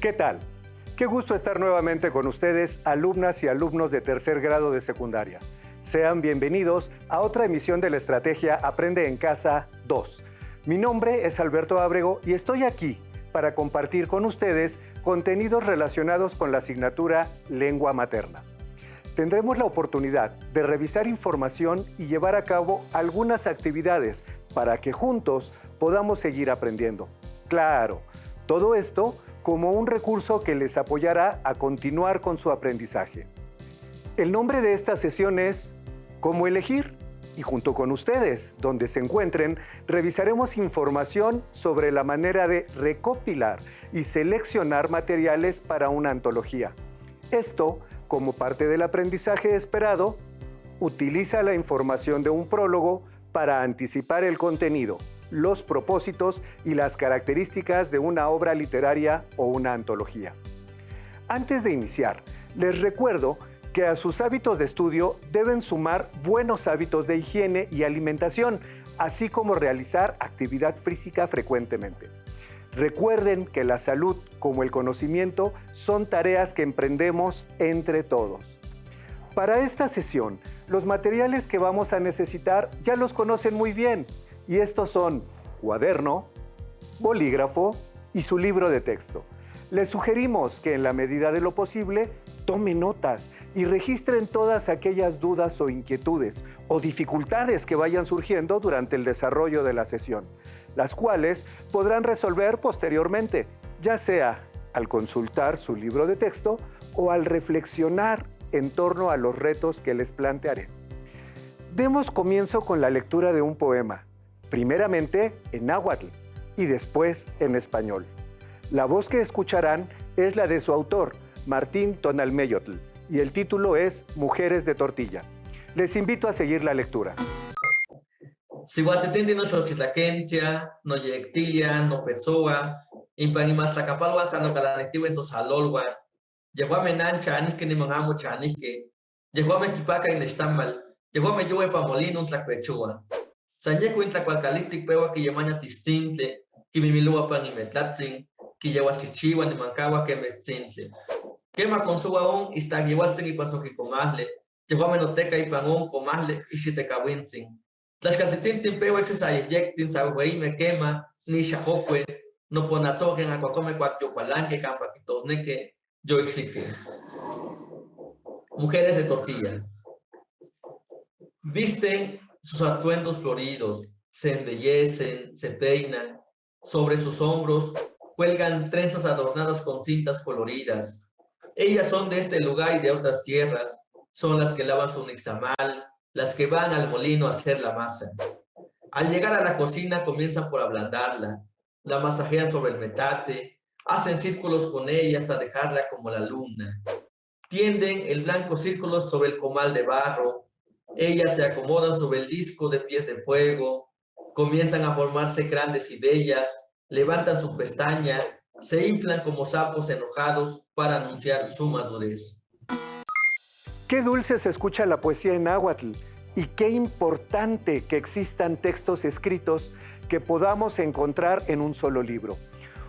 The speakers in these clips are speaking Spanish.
¿Qué tal? Qué gusto estar nuevamente con ustedes, alumnas y alumnos de tercer grado de secundaria. Sean bienvenidos a otra emisión de la estrategia Aprende en Casa 2. Mi nombre es Alberto Ábrego y estoy aquí para compartir con ustedes contenidos relacionados con la asignatura Lengua Materna. Tendremos la oportunidad de revisar información y llevar a cabo algunas actividades para que juntos podamos seguir aprendiendo. Claro, todo esto como un recurso que les apoyará a continuar con su aprendizaje. El nombre de esta sesión es ¿Cómo elegir? Y junto con ustedes, donde se encuentren, revisaremos información sobre la manera de recopilar y seleccionar materiales para una antología. Esto, como parte del aprendizaje esperado, utiliza la información de un prólogo para anticipar el contenido, los propósitos y las características de una obra literaria o una antología. Antes de iniciar, les recuerdo que a sus hábitos de estudio deben sumar buenos hábitos de higiene y alimentación, así como realizar actividad física frecuentemente. Recuerden que la salud, como el conocimiento, son tareas que emprendemos entre todos. Para esta sesión, los materiales que vamos a necesitar ya los conocen muy bien, y estos son cuaderno, bolígrafo y su libro de texto. Les sugerimos que en la medida de lo posible tomen notas y registren todas aquellas dudas o inquietudes o dificultades que vayan surgiendo durante el desarrollo de la sesión, las cuales podrán resolver posteriormente, ya sea al consultar su libro de texto o al reflexionar en torno a los retos que les plantearé. Demos comienzo con la lectura de un poema, primeramente en náhuatl y después en español. La voz que escucharán es la de su autor, Martín Tonalmeyotl, y el título es Mujeres de Tortilla. Les invito a seguir la lectura. Sihuatzitzinti no xochitlaquentia, no yectilia, no petzoa, impanimastlacapalua sanocalanectiwen sosalolwa, yehuame nancha anisque ni mangamo chanisque, yehuame quipaca inestamal, yehuame yue pamolino tlacuechua. Sanyecuin tlacualcalitic pewa que yemaña tistintle, que mimilua pan y metlatzin, que yehuachichiwa ni mancagua que mestintle. Quema con su aún, istaguihuastin y pansoquicomasle, yehuame noteca y panón comasle y chitecawinzin. Tlaxcaltitintin pewa exesayectin sahueime quema, ni xajocue, no ponatzoquen acuacome cuatyocualanque campaquitosneque, yo exique. Mujeres de tortilla. Visten sus atuendos floridos, se embellecen, se peinan, sobre sus hombros cuelgan trenzas adornadas con cintas coloridas. Ellas son de este lugar y de otras tierras, son las que lavan su nixtamal, las que van al molino a hacer la masa. Al llegar a la cocina comienzan por ablandarla, la masajean sobre el metate, hacen círculos con ella hasta dejarla como la luna. Tienden el blanco círculo sobre el comal de barro, ellas se acomodan sobre el disco de pies de fuego, comienzan a formarse grandes y bellas, levantan su pestaña, se inflan como sapos enojados para anunciar su madurez. Qué dulce se escucha la poesía en náhuatl y qué importante que existan textos escritos que podamos encontrar en un solo libro.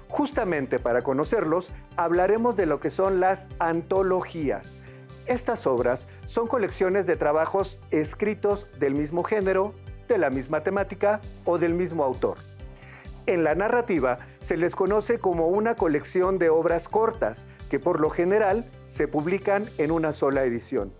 Justamente para conocerlos, hablaremos de lo que son las antologías. Estas obras son colecciones de trabajos escritos del mismo género, de la misma temática o del mismo autor. En la narrativa se les conoce como una colección de obras cortas que por lo general se publican en una sola edición.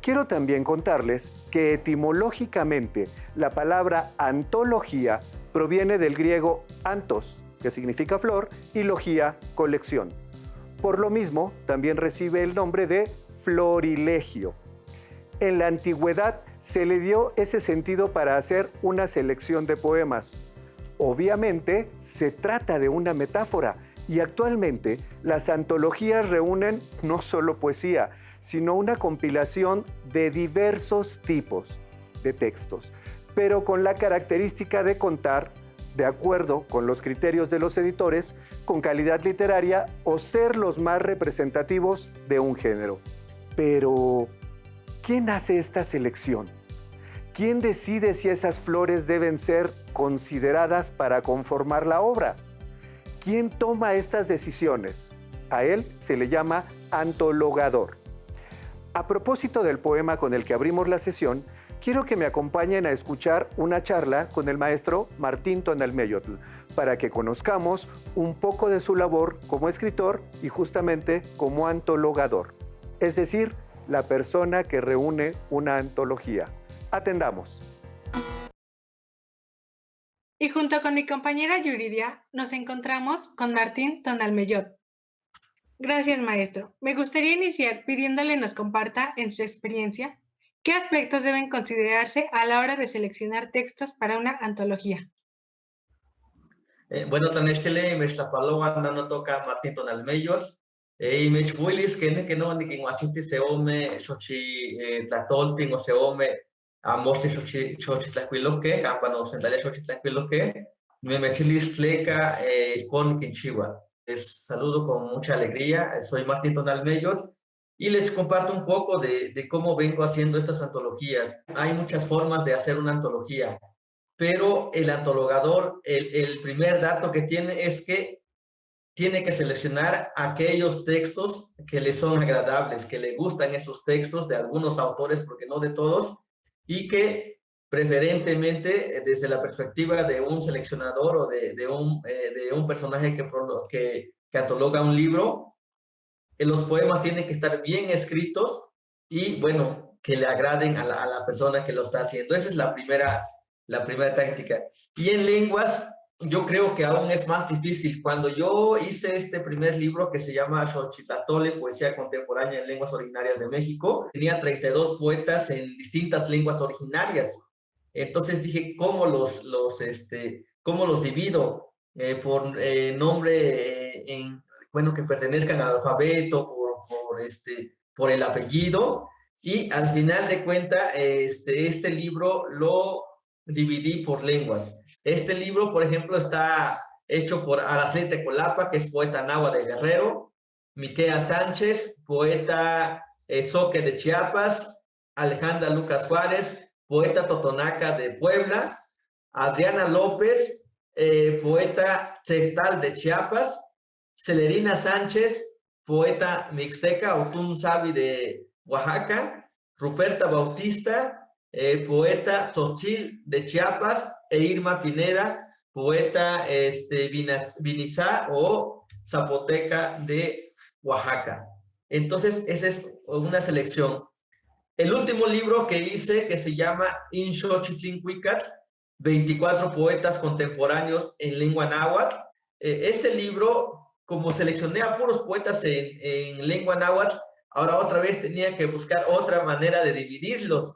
Quiero también contarles que etimológicamente la palabra antología proviene del griego antos, que significa flor, y logía, colección. Por lo mismo, también recibe el nombre de florilegio. En la antigüedad se le dio ese sentido para hacer una selección de poemas. Obviamente, se trata de una metáfora y actualmente las antologías reúnen no solo poesía, sino una compilación de diversos tipos de textos, pero con la característica de contar, de acuerdo con los criterios de los editores, con calidad literaria o ser los más representativos de un género. Pero, ¿quién hace esta selección? ¿Quién decide si esas flores deben ser consideradas para conformar la obra? ¿Quién toma estas decisiones? A él se le llama antologador. A propósito del poema con el que abrimos la sesión, quiero que me acompañen a escuchar una charla con el maestro Martín Tonalmeyotl para que conozcamos un poco de su labor como escritor y justamente como antologador, es decir, la persona que reúne una antología. Atendamos. Y junto con mi compañera Yuridia nos encontramos con Martín Tonalmeyotl. Gracias, maestro. Me gustaría iniciar pidiéndole nos comparta en su experiencia qué aspectos deben considerarse a la hora de seleccionar textos para una antología. Bueno, tanestele me palabra no toca Martín Tonalmeyotl. Y me chuilis que no ni que guachiti se ome xochi tlatolpin o se ome a mosti xochi tlacuiloque, campano sentalia xochi tlacuiloque. Me chilis tleca con quinchiwa. Les saludo con mucha alegría. Soy Martín Tonalmeyotl y les comparto un poco de cómo vengo haciendo estas antologías. Hay muchas formas de hacer una antología, pero el antologador, el primer dato que tiene es que tiene que seleccionar aquellos textos que le son agradables, que le gustan esos textos de algunos autores, porque no de todos, y que preferentemente desde la perspectiva de un seleccionador o de un personaje que antologa un libro, los poemas tienen que estar bien escritos y, bueno, que le agraden a la persona que lo está haciendo. Esa es la primera táctica. Y en lenguas, yo creo que aún es más difícil. Cuando yo hice este primer libro que se llama Xochitlatole, Poesía Contemporánea en Lenguas Originarias de México, tenía 32 poetas en distintas lenguas originarias. Entonces dije, ¿cómo los divido? Por nombre, bueno, que pertenezcan al alfabeto, por el apellido. Y al final de cuentas, este libro lo dividí por lenguas. Este libro, por ejemplo, está hecho por Araceli Tecolapa, que es poeta náhuatl de Guerrero, Miquea Sánchez, poeta zoque de Chiapas, Alejandra Lucas Juárez, poeta totonaca de Puebla, Adriana López, poeta tzeltal de Chiapas, Celerina Sánchez, poeta mixteca Otún Sabi de Oaxaca, Ruperta Bautista, poeta tzotzil de Chiapas, e Irma Pineda, poeta vinizá o zapoteca de Oaxaca. Entonces, esa es una selección. El último libro que hice, que se llama Inxochitlincuicatl, 24 poetas contemporáneos en lengua náhuatl. Ese libro, como seleccioné a puros poetas en lengua náhuatl, ahora otra vez tenía que buscar otra manera de dividirlos.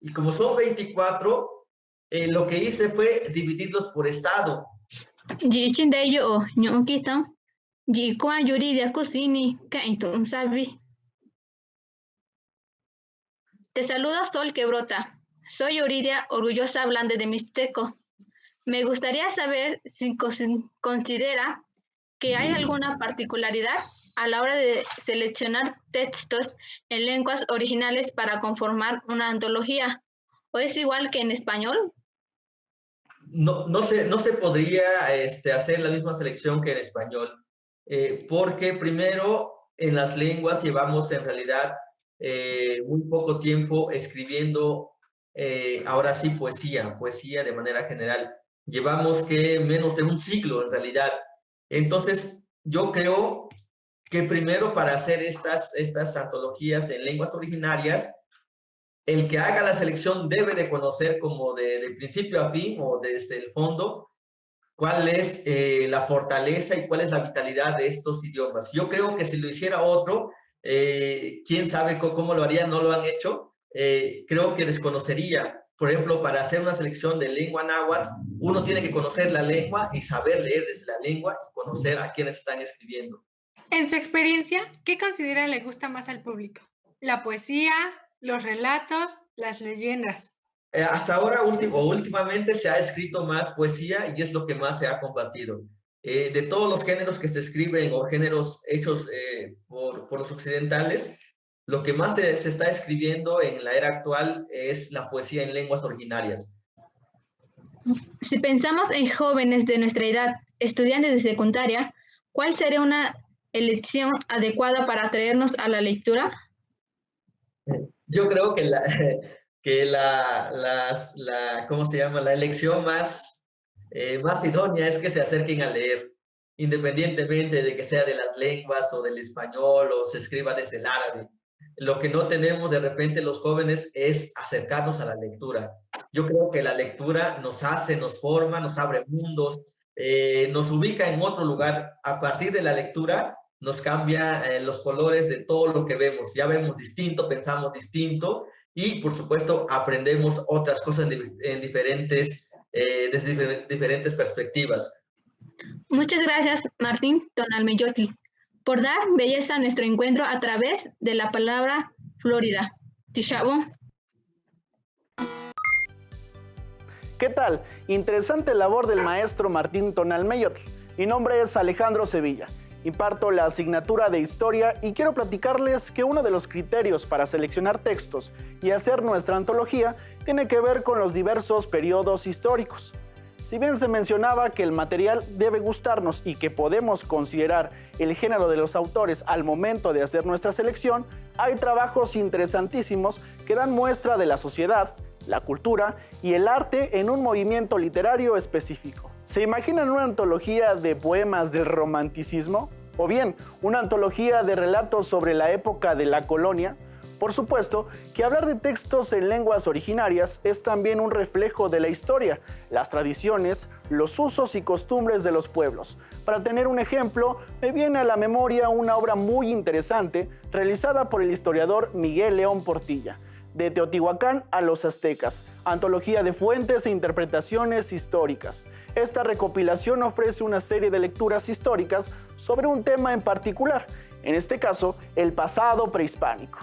Y como son 24, lo que hice fue dividirlos por estado. Chindeyo o quitan. Kwa Yuridia Cusini, Kaintun Sabi. Te saluda Sol que brota. Soy Yuridia, orgullosa hablante de Mixteco. Me gustaría saber si considera que hay alguna particularidad a la hora de seleccionar textos en lenguas originales para conformar una antología. ¿O es igual que en español? No se podría hacer la misma selección que en español, porque primero en las lenguas llevamos en realidad muy poco tiempo escribiendo, ahora sí, poesía de manera general. Llevamos menos de un siglo en realidad. Entonces, yo creo que primero para hacer estas antologías de lenguas originarias, el que haga la selección debe de conocer como de principio a fin o desde el fondo cuál es la fortaleza y cuál es la vitalidad de estos idiomas. Yo creo que si lo hiciera otro, quién sabe cómo lo haría, no lo han hecho, creo que desconocería. Por ejemplo, para hacer una selección de lengua náhuatl, uno tiene que conocer la lengua y saber leer desde la lengua y conocer a quienes están escribiendo. En su experiencia, ¿qué considera le gusta más al público? ¿La poesía, los relatos, las leyendas? Hasta ahora, últimamente, se ha escrito más poesía y es lo que más se ha compartido. De todos los géneros que se escriben o géneros hechos por los occidentales, lo que más se está escribiendo en la era actual es la poesía en lenguas originarias. Si pensamos en jóvenes de nuestra edad, estudiantes de secundaria, ¿cuál sería una elección adecuada para atraernos a la lectura? Yo creo que ¿cómo se llama? La elección más idónea es que se acerquen a leer, independientemente de que sea de las lenguas o del español o se escriba desde el árabe. Lo que no tenemos de repente los jóvenes es acercarnos a la lectura. Yo creo que la lectura nos hace, nos forma, nos abre mundos, nos ubica en otro lugar. A partir de la lectura nos cambia los colores de todo lo que vemos. Ya vemos distinto, pensamos distinto y, por supuesto, aprendemos otras cosas desde diferentes perspectivas. Muchas gracias, Martín Tonalmeyotl, por dar belleza a nuestro encuentro a través de la palabra Florida. Tishabo. ¿Qué tal? Interesante labor del maestro Martín Tonalmeyotl. Mi nombre es Alejandro Sevilla. Imparto la asignatura de Historia y quiero platicarles que uno de los criterios para seleccionar textos y hacer nuestra antología tiene que ver con los diversos periodos históricos. Si bien se mencionaba que el material debe gustarnos y que podemos considerar el género de los autores al momento de hacer nuestra selección, hay trabajos interesantísimos que dan muestra de la sociedad, la cultura y el arte en un movimiento literario específico. ¿Se imaginan una antología de poemas del romanticismo? ¿O bien una antología de relatos sobre la época de la colonia? Por supuesto que hablar de textos en lenguas originarias es también un reflejo de la historia, las tradiciones, los usos y costumbres de los pueblos. Para tener un ejemplo, me viene a la memoria una obra muy interesante realizada por el historiador Miguel León Portilla, De Teotihuacán a los Aztecas, antología de fuentes e interpretaciones históricas. Esta recopilación ofrece una serie de lecturas históricas sobre un tema en particular, en este caso, el pasado prehispánico.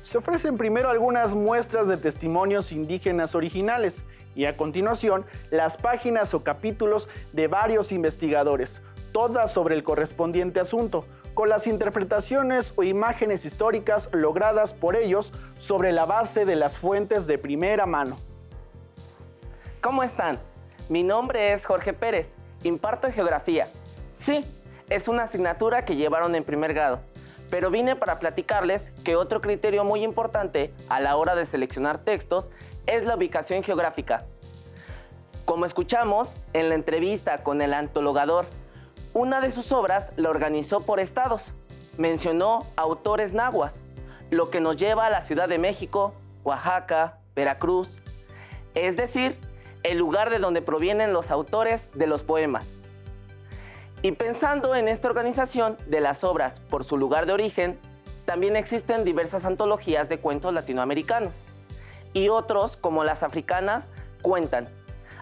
Se ofrecen primero algunas muestras de testimonios indígenas originales y a continuación las páginas o capítulos de varios investigadores, todas sobre el correspondiente asunto, con las interpretaciones o imágenes históricas logradas por ellos sobre la base de las fuentes de primera mano. ¿Cómo están? Mi nombre es Jorge Pérez, imparto Geografía. Sí, es una asignatura que llevaron en primer grado, pero vine para platicarles que otro criterio muy importante a la hora de seleccionar textos es la ubicación geográfica. Como escuchamos en la entrevista con el antologador, una de sus obras la organizó por estados. Mencionó autores nahuas, lo que nos lleva a la Ciudad de México, Oaxaca, Veracruz, es decir, el lugar de donde provienen los autores de los poemas. Y pensando en esta organización de las obras por su lugar de origen, también existen diversas antologías de cuentos latinoamericanos. Y otros, como las africanas, cuentan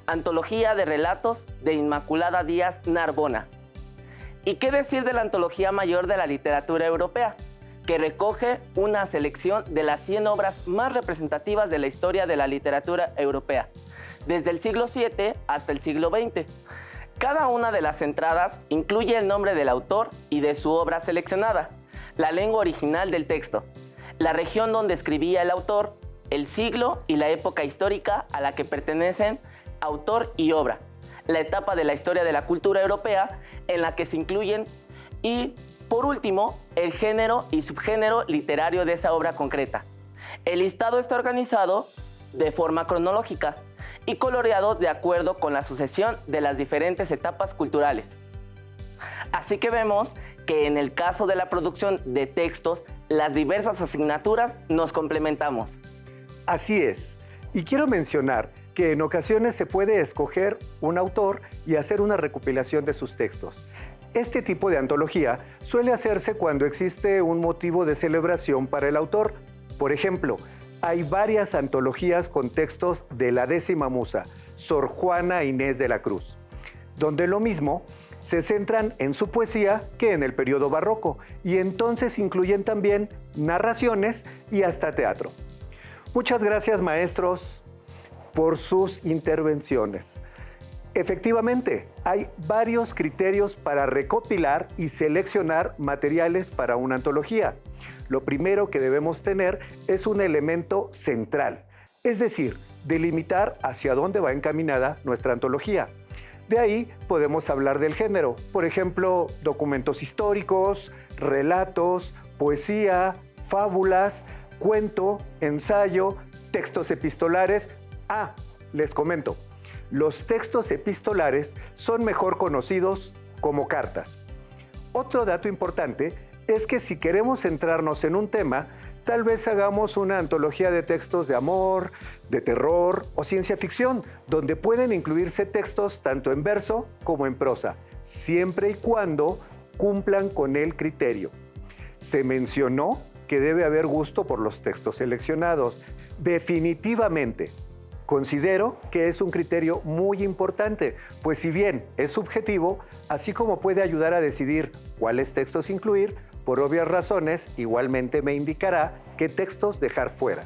Antología de Relatos de Inmaculada Díaz Narbona. ¿Y qué decir de la Antología Mayor de la Literatura Europea, que recoge una selección de las 100 obras más representativas de la historia de la literatura europea, desde el siglo VII hasta el siglo XX? Cada una de las entradas incluye el nombre del autor y de su obra seleccionada, la lengua original del texto, la región donde escribía el autor, el siglo y la época histórica a la que pertenecen autor y obra, la etapa de la historia de la cultura europea en la que se incluyen y, por último, el género y subgénero literario de esa obra concreta. El listado está organizado de forma cronológica y coloreado de acuerdo con la sucesión de las diferentes etapas culturales. Así que vemos que en el caso de la producción de textos, las diversas asignaturas nos complementamos. Así es. Y quiero mencionar que en ocasiones se puede escoger un autor y hacer una recopilación de sus textos. Este tipo de antología suele hacerse cuando existe un motivo de celebración para el autor. Por ejemplo, hay varias antologías con textos de la 10ª musa, Sor Juana Inés de la Cruz, donde lo mismo se centran en su poesía que en el periodo barroco y entonces incluyen también narraciones y hasta teatro. Muchas gracias, maestros, por sus intervenciones. Efectivamente, hay varios criterios para recopilar y seleccionar materiales para una antología. Lo primero que debemos tener es un elemento central, es decir, delimitar hacia dónde va encaminada nuestra antología. De ahí podemos hablar del género, por ejemplo, documentos históricos, relatos, poesía, fábulas, cuento, ensayo, textos epistolares. Les comento, los textos epistolares son mejor conocidos como cartas. Otro dato importante es que si queremos centrarnos en un tema, tal vez hagamos una antología de textos de amor, de terror o ciencia ficción, donde pueden incluirse textos tanto en verso como en prosa, siempre y cuando cumplan con el criterio. Se mencionó que debe haber gusto por los textos seleccionados. Definitivamente, considero que es un criterio muy importante, pues si bien es subjetivo, así como puede ayudar a decidir cuáles textos incluir, por obvias razones, igualmente me indicará qué textos dejar fuera.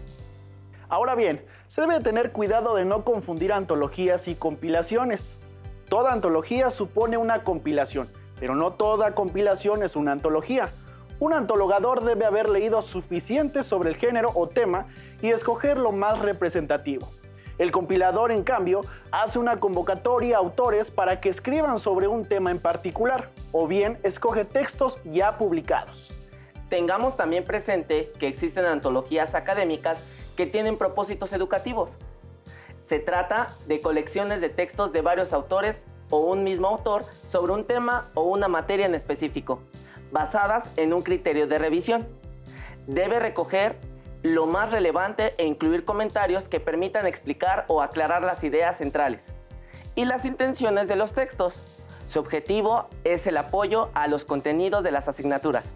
Ahora bien, se debe tener cuidado de no confundir antologías y compilaciones. Toda antología supone una compilación, pero no toda compilación es una antología. Un antologador debe haber leído suficiente sobre el género o tema y escoger lo más representativo. El compilador, en cambio, hace una convocatoria a autores para que escriban sobre un tema en particular, o bien escoge textos ya publicados. Tengamos también presente que existen antologías académicas que tienen propósitos educativos. Se trata de colecciones de textos de varios autores o un mismo autor sobre un tema o una materia en específico, basadas en un criterio de revisión. Debe recoger lo más relevante e incluir comentarios que permitan explicar o aclarar las ideas centrales y las intenciones de los textos. Su objetivo es el apoyo a los contenidos de las asignaturas.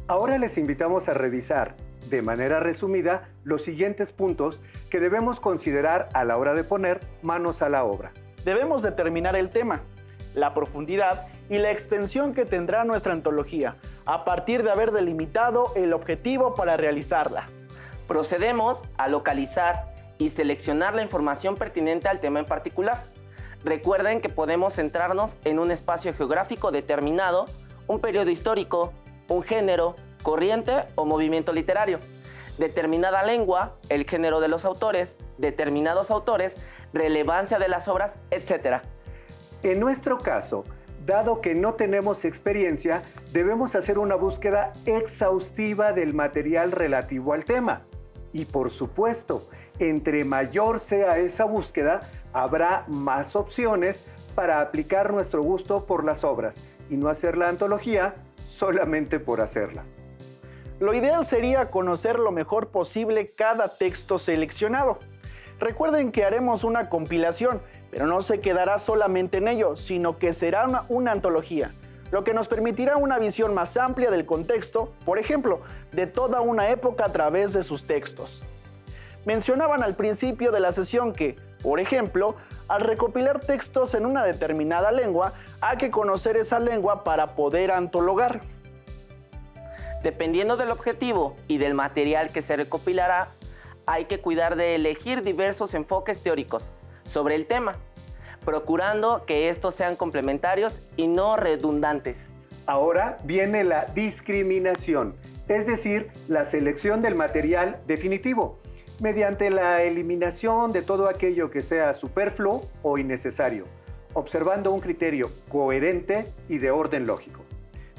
Ahora les invitamos a revisar, de manera resumida, los siguientes puntos que debemos considerar a la hora de poner manos a la obra. Debemos determinar el tema, la profundidad y la extensión que tendrá nuestra antología, a partir de haber delimitado el objetivo para realizarla. Procedemos a localizar y seleccionar la información pertinente al tema en particular. Recuerden que podemos centrarnos en un espacio geográfico determinado, un periodo histórico, un género, corriente o movimiento literario, determinada lengua, el género de los autores, determinados autores, relevancia de las obras, etc. En nuestro caso, dado que no tenemos experiencia, debemos hacer una búsqueda exhaustiva del material relativo al tema. Y por supuesto, entre mayor sea esa búsqueda, habrá más opciones para aplicar nuestro gusto por las obras y no hacer la antología solamente por hacerla. Lo ideal sería conocer lo mejor posible cada texto seleccionado. Recuerden que haremos una compilación, pero no se quedará solamente en ello, sino que será una antología, lo que nos permitirá una visión más amplia del contexto, por ejemplo, de toda una época a través de sus textos. Mencionaban al principio de la sesión que, por ejemplo, al recopilar textos en una determinada lengua, hay que conocer esa lengua para poder antologar. Dependiendo del objetivo y del material que se recopilará, hay que cuidar de elegir diversos enfoques teóricos sobre el tema, procurando que estos sean complementarios y no redundantes. Ahora viene la discriminación, es decir, la selección del material definitivo, mediante la eliminación de todo aquello que sea superfluo o innecesario, observando un criterio coherente y de orden lógico.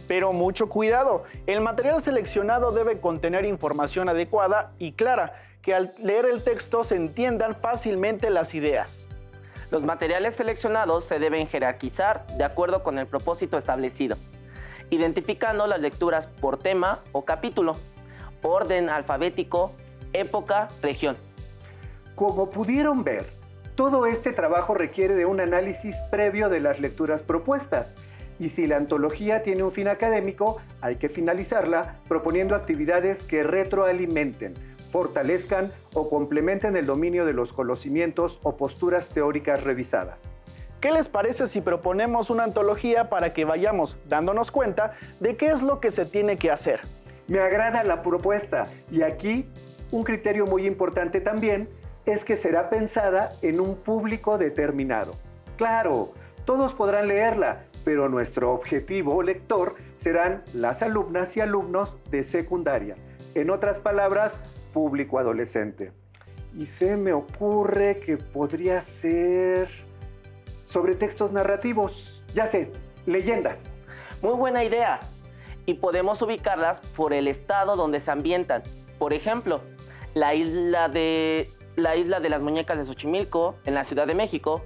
Pero mucho cuidado, el material seleccionado debe contener información adecuada y clara, que al leer el texto se entiendan fácilmente las ideas. Los materiales seleccionados se deben jerarquizar de acuerdo con el propósito establecido, identificando las lecturas por tema o capítulo, orden alfabético, época, región. Como pudieron ver, todo este trabajo requiere de un análisis previo de las lecturas propuestas, y si la antología tiene un fin académico, hay que finalizarla proponiendo actividades que retroalimenten, fortalezcan o complementen el dominio de los conocimientos o posturas teóricas revisadas. ¿Qué les parece si proponemos una antología para que vayamos dándonos cuenta de qué es lo que se tiene que hacer? Me agrada la propuesta y aquí un criterio muy importante también es que será pensada en un público determinado. Claro, todos podrán leerla, pero nuestro objetivo lector serán las alumnas y alumnos de secundaria. En otras palabras, público adolescente. Y se me ocurre que podría ser sobre textos narrativos, ya sé, leyendas. Muy buena idea. Y podemos ubicarlas por el estado donde se ambientan. Por ejemplo, la isla de las Muñecas de Xochimilco, en la Ciudad de México.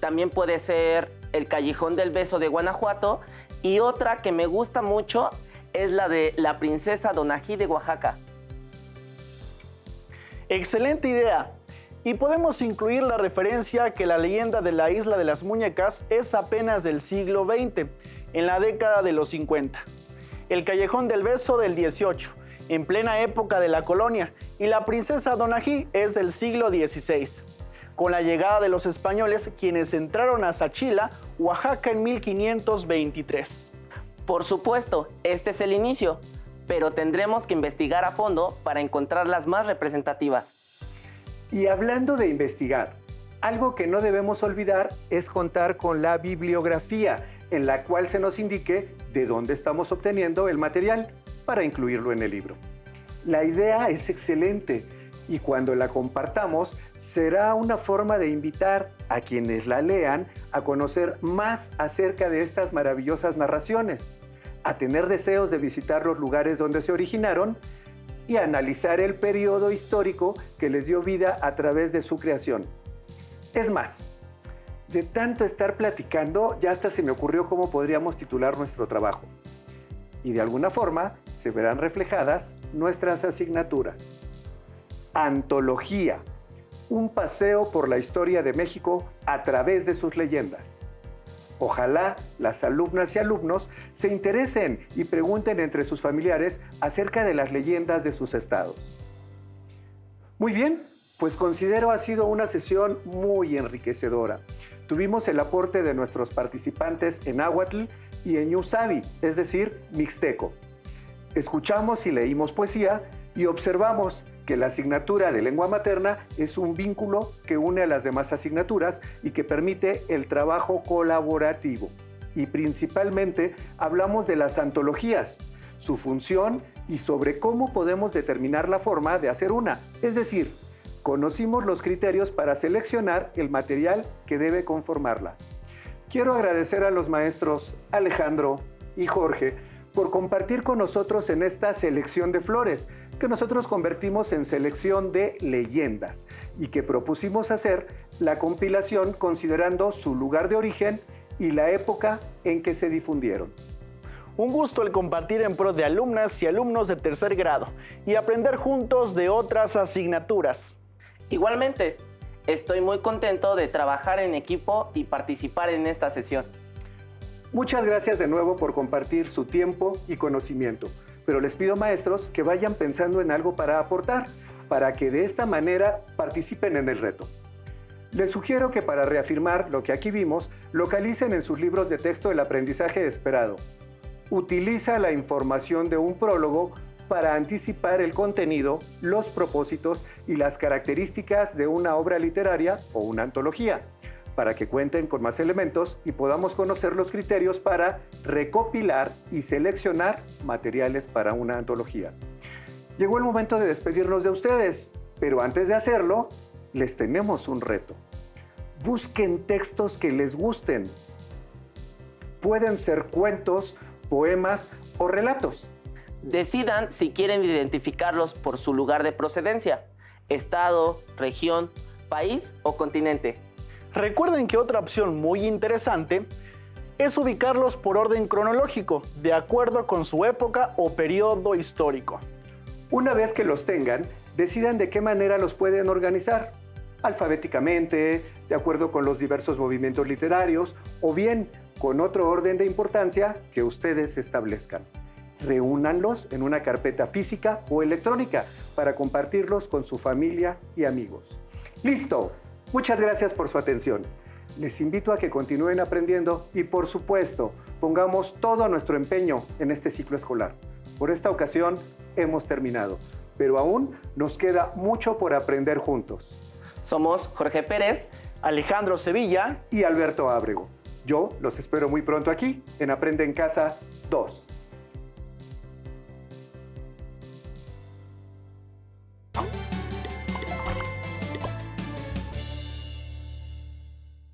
También puede ser el Callejón del Beso de Guanajuato. Y otra que me gusta mucho es la de la Princesa Donají de Oaxaca. Excelente idea. Y podemos incluir la referencia que la leyenda de la Isla de las Muñecas es apenas del siglo XX, en la década de los 50. El Callejón del Beso del 18, en plena época de la colonia, y la Princesa Donají es del siglo XVI, con la llegada de los españoles, quienes entraron a Sachila, Oaxaca, en 1523. Por supuesto, este es el inicio, pero tendremos que investigar a fondo para encontrar las más representativas. Y hablando de investigar, algo que no debemos olvidar es contar con la bibliografía, en la cual se nos indique de dónde estamos obteniendo el material para incluirlo en el libro. La idea es excelente y cuando la compartamos será una forma de invitar a quienes la lean a conocer más acerca de estas maravillosas narraciones, a tener deseos de visitar los lugares donde se originaron y a analizar el periodo histórico que les dio vida a través de su creación. Es más, de tanto estar platicando, ya hasta se me ocurrió cómo podríamos titular nuestro trabajo. Y de alguna forma se verán reflejadas nuestras asignaturas. Antología, un paseo por la historia de México a través de sus leyendas. Ojalá las alumnas y alumnos se interesen y pregunten entre sus familiares acerca de las leyendas de sus estados. Muy bien, pues considero ha sido una sesión muy enriquecedora. Tuvimos el aporte de nuestros participantes en náhuatl y en ñusabi, es decir, mixteco. Escuchamos y leímos poesía y observamos que la asignatura de lengua materna es un vínculo que une a las demás asignaturas y que permite el trabajo colaborativo. Y principalmente hablamos de las antologías, su función y sobre cómo podemos determinar la forma de hacer una, es decir, conocimos los criterios para seleccionar el material que debe conformarla. Quiero agradecer a los maestros Alejandro y Jorge por compartir con nosotros en esta selección de flores, que nosotros convertimos en selección de leyendas y que propusimos hacer la compilación considerando su lugar de origen y la época en que se difundieron. Un gusto el compartir en pro de alumnas y alumnos de tercer grado y aprender juntos de otras asignaturas. Igualmente, estoy muy contento de trabajar en equipo y participar en esta sesión. Muchas gracias de nuevo por compartir su tiempo y conocimiento, pero les pido, maestros, que vayan pensando en algo para aportar, para que de esta manera participen en el reto. Les sugiero que para reafirmar lo que aquí vimos, localicen en sus libros de texto el aprendizaje esperado. Utiliza la información de un prólogo para anticipar el contenido, los propósitos y las características de una obra literaria o una antología, para que cuenten con más elementos y podamos conocer los criterios para recopilar y seleccionar materiales para una antología. Llegó el momento de despedirnos de ustedes, pero antes de hacerlo, les tenemos un reto. Busquen textos que les gusten. Pueden ser cuentos, poemas o relatos. Decidan si quieren identificarlos por su lugar de procedencia, estado, región, país o continente. Recuerden que otra opción muy interesante es ubicarlos por orden cronológico, de acuerdo con su época o periodo histórico. Una vez que los tengan, decidan de qué manera los pueden organizar, alfabéticamente, de acuerdo con los diversos movimientos literarios, o bien con otro orden de importancia que ustedes establezcan. Reúnanlos en una carpeta física o electrónica para compartirlos con su familia y amigos. ¡Listo! Muchas gracias por su atención. Les invito a que continúen aprendiendo y, por supuesto, pongamos todo nuestro empeño en este ciclo escolar. Por esta ocasión hemos terminado, pero aún nos queda mucho por aprender juntos. Somos Jorge Pérez, Alejandro Sevilla y Alberto Ábrego. Yo los espero muy pronto aquí en Aprende en Casa 2.